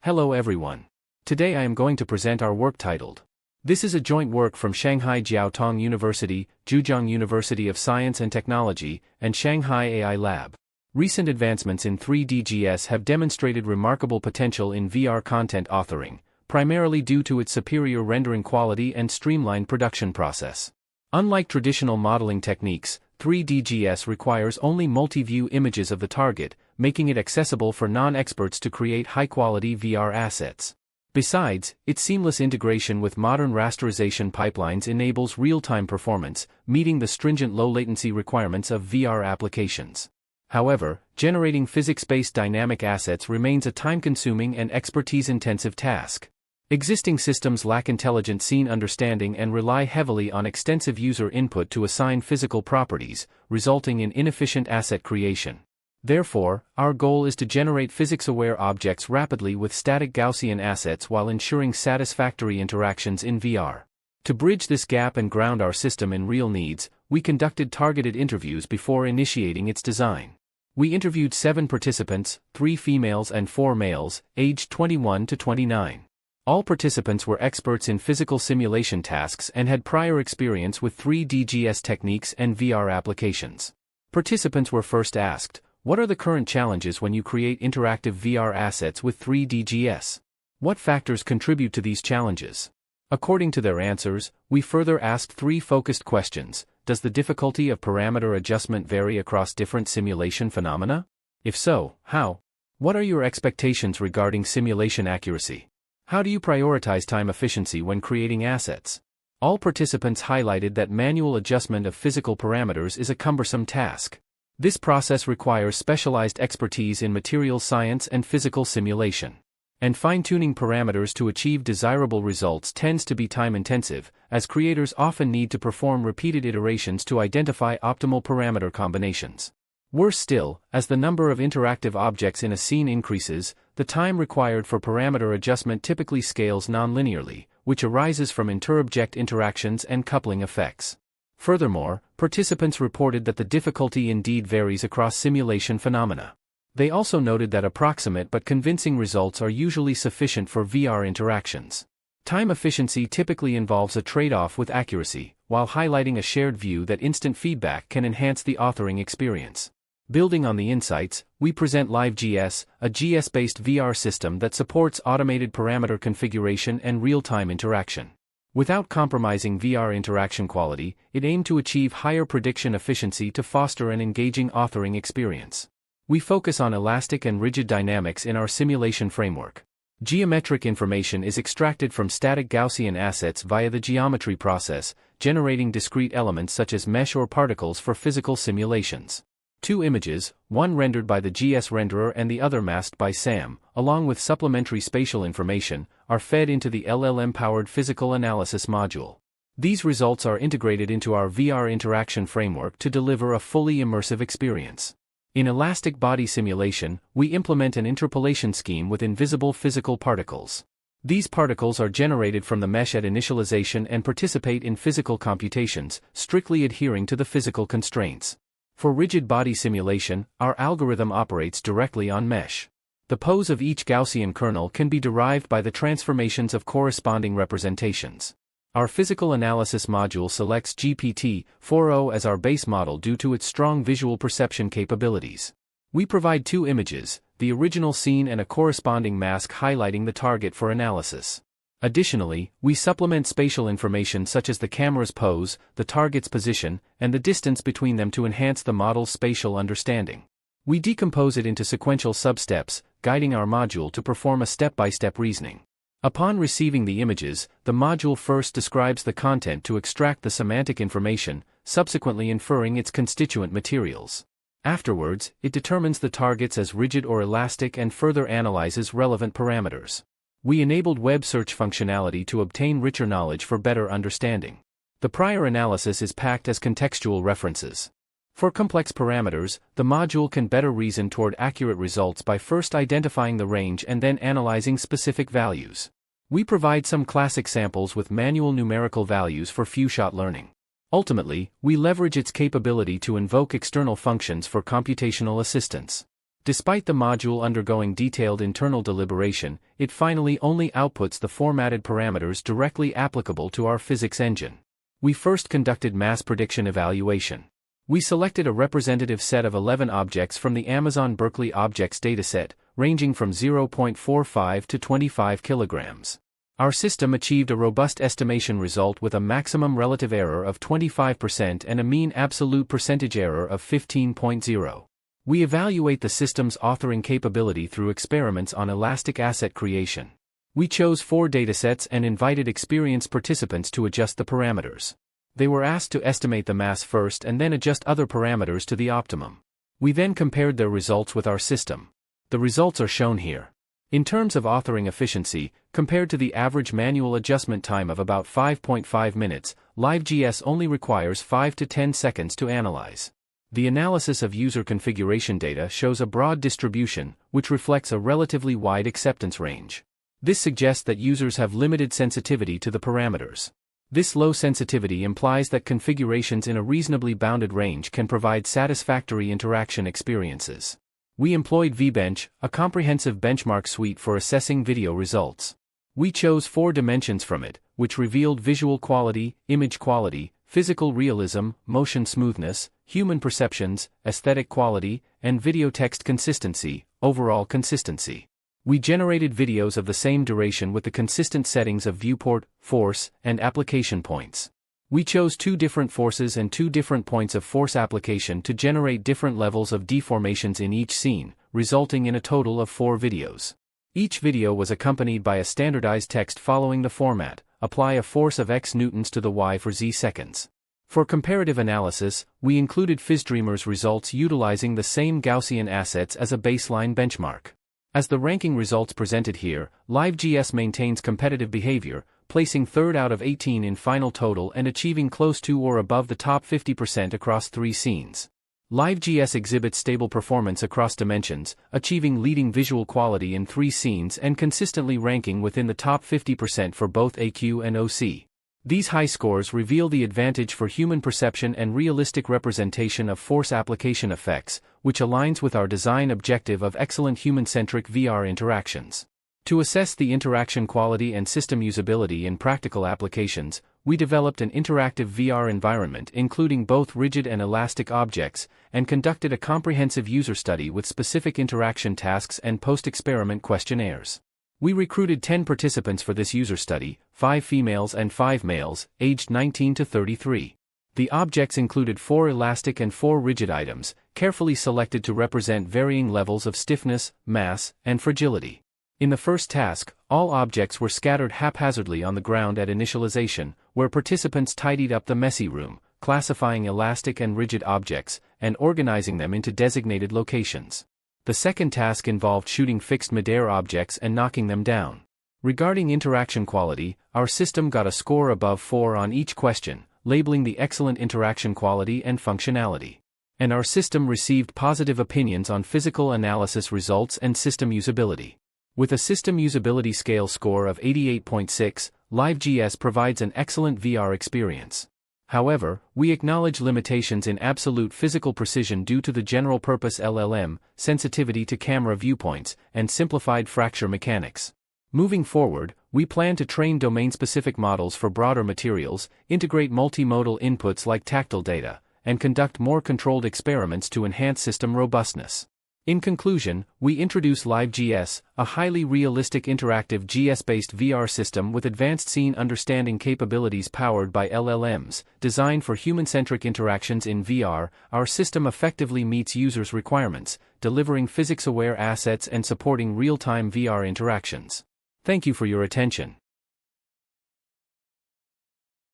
Hello everyone. Today I am going to present our work titled. This is a joint work from Shanghai Jiaotong University, Zhejiang University of Science and Technology, and Shanghai AI Lab. Recent advancements in 3DGS have demonstrated remarkable potential in VR content authoring, primarily due to its superior rendering quality and streamlined production process. Unlike traditional modeling techniques, 3DGS requires only multi-view images of the target, making it accessible for non-experts to create high-quality VR assets. Besides, its seamless integration with modern rasterization pipelines enables real-time performance, meeting the stringent low-latency requirements of VR applications. However, generating physics-based dynamic assets remains a time-consuming and expertise-intensive task. Existing systems lack intelligent scene understanding and rely heavily on extensive user input to assign physical properties, resulting in inefficient asset creation. Therefore, our goal is to generate physics-aware objects rapidly with static Gaussian assets while ensuring satisfactory interactions in VR. To bridge this gap and ground our system in real needs, we conducted targeted interviews before initiating its design. We interviewed 7 participants, 3 females and 4 males, aged 21 to 29. All participants were experts in physical simulation tasks and had prior experience with 3DGS techniques and VR applications. Participants were first asked, what are the current challenges when you create interactive VR assets with 3DGS? What factors contribute to these challenges? According to their answers, we further asked 3 focused questions. Does the difficulty of parameter adjustment vary across different simulation phenomena? If so, how? What are your expectations regarding simulation accuracy? How do you prioritize time efficiency when creating assets? All participants highlighted that manual adjustment of physical parameters is a cumbersome task. This process requires specialized expertise in materials science and physical simulation. And fine-tuning parameters to achieve desirable results tends to be time-intensive, as creators often need to perform repeated iterations to identify optimal parameter combinations. Worse still, as the number of interactive objects in a scene increases, the time required for parameter adjustment typically scales nonlinearly, which arises from interobject interactions and coupling effects. Furthermore, participants reported that the difficulty indeed varies across simulation phenomena. They also noted that approximate but convincing results are usually sufficient for VR interactions. Time efficiency typically involves a trade-off with accuracy, while highlighting a shared view that instant feedback can enhance the authoring experience. Building on the insights, we present LiveGS, a GS-based VR system that supports automated parameter configuration and real-time interaction. Without compromising VR interaction quality, it aimed to achieve higher prediction efficiency to foster an engaging authoring experience. We focus on elastic and rigid dynamics in our simulation framework. Geometric information is extracted from static Gaussian assets via the geometry process, generating discrete elements such as mesh or particles for physical simulations. 2 images, one rendered by the GS renderer and the other masked by SAM, along with supplementary spatial information, are fed into the LLM-powered physical analysis module. These results are integrated into our VR interaction framework to deliver a fully immersive experience. In elastic body simulation, we implement an interpolation scheme with invisible physical particles. These particles are generated from the mesh at initialization and participate in physical computations, strictly adhering to the physical constraints. For rigid body simulation, our algorithm operates directly on mesh. The pose of each Gaussian kernel can be derived by the transformations of corresponding representations. Our physical analysis module selects GPT-4o as our base model due to its strong visual perception capabilities. We provide 2 images, the original scene and a corresponding mask highlighting the target for analysis. Additionally, we supplement spatial information such as the camera's pose, the target's position, and the distance between them to enhance the model's spatial understanding. We decompose it into sequential substeps, guiding our module to perform a step-by-step reasoning. Upon receiving the images, the module first describes the content to extract the semantic information, subsequently inferring its constituent materials. Afterwards, it determines the targets as rigid or elastic and further analyzes relevant parameters. We enabled web search functionality to obtain richer knowledge for better understanding. The prior analysis is packed as contextual references. For complex parameters, the module can better reason toward accurate results by first identifying the range and then analyzing specific values. We provide some classic samples with manual numerical values for few-shot learning. Ultimately, we leverage its capability to invoke external functions for computational assistance. Despite the module undergoing detailed internal deliberation, it finally only outputs the formatted parameters directly applicable to our physics engine. We first conducted mass prediction evaluation. We selected a representative set of 11 objects from the Amazon Berkeley Objects dataset, ranging from 0.45 to 25 kilograms. Our system achieved a robust estimation result with a maximum relative error of 25% and a mean absolute percentage error of 15.0. We evaluate the system's authoring capability through experiments on elastic asset creation. We chose 4 datasets and invited experienced participants to adjust the parameters. They were asked to estimate the mass first and then adjust other parameters to the optimum. We then compared their results with our system. The results are shown here. In terms of authoring efficiency, compared to the average manual adjustment time of about 5.5 minutes, LiveGS only requires 5 to 10 seconds to analyze. The analysis of user configuration data shows a broad distribution, which reflects a relatively wide acceptance range. This suggests that users have limited sensitivity to the parameters. This low sensitivity implies that configurations in a reasonably bounded range can provide satisfactory interaction experiences. We employed vBench, a comprehensive benchmark suite for assessing video results. We chose 4 dimensions from it, which revealed visual quality, image quality, physical realism, motion smoothness, human perceptions, aesthetic quality, and video text consistency, overall consistency. We generated videos of the same duration with the consistent settings of viewport, force, and application points. We chose 2 different forces and 2 different points of force application to generate different levels of deformations in each scene, resulting in a total of 4 videos. Each video was accompanied by a standardized text following the format: apply a force of X newtons to the Y for Z seconds. For comparative analysis, we included PhysDreamer's results utilizing the same Gaussian assets as a baseline benchmark. As the ranking results presented here, LiveGS maintains competitive behavior, placing 3rd out of 18 in final total and achieving close to or above the top 50% across 3 scenes. LiveGS exhibits stable performance across dimensions, achieving leading visual quality in 3 scenes and consistently ranking within the top 50% for both AQ and OC. These high scores reveal the advantage for human perception and realistic representation of force application effects, which aligns with our design objective of excellent human-centric VR interactions. To assess the interaction quality and system usability in practical applications, we developed an interactive VR environment including both rigid and elastic objects, and conducted a comprehensive user study with specific interaction tasks and post-experiment questionnaires. We recruited 10 participants for this user study, 5 females and 5 males, aged 19 to 33. The objects included 4 elastic and 4 rigid items, carefully selected to represent varying levels of stiffness, mass, and fragility. In the first task, all objects were scattered haphazardly on the ground at initialization, where participants tidied up the messy room, classifying elastic and rigid objects, and organizing them into designated locations. The second task involved shooting fixed midair objects and knocking them down. Regarding interaction quality, our system got a score above 4 on each question, labeling the excellent interaction quality and functionality. And our system received positive opinions on physical analysis results and system usability. With a system usability scale score of 88.6, LiveGS provides an excellent VR experience. However, we acknowledge limitations in absolute physical precision due to the general-purpose LLM, sensitivity to camera viewpoints, and simplified fracture mechanics. Moving forward, we plan to train domain-specific models for broader materials, integrate multimodal inputs like tactile data, and conduct more controlled experiments to enhance system robustness. In conclusion, we introduce LiveGS, a highly realistic interactive GS-based VR system with advanced scene understanding capabilities powered by LLMs, designed for human-centric interactions in VR. Our system effectively meets users' requirements, delivering physics-aware assets and supporting real-time VR interactions. Thank you for your attention.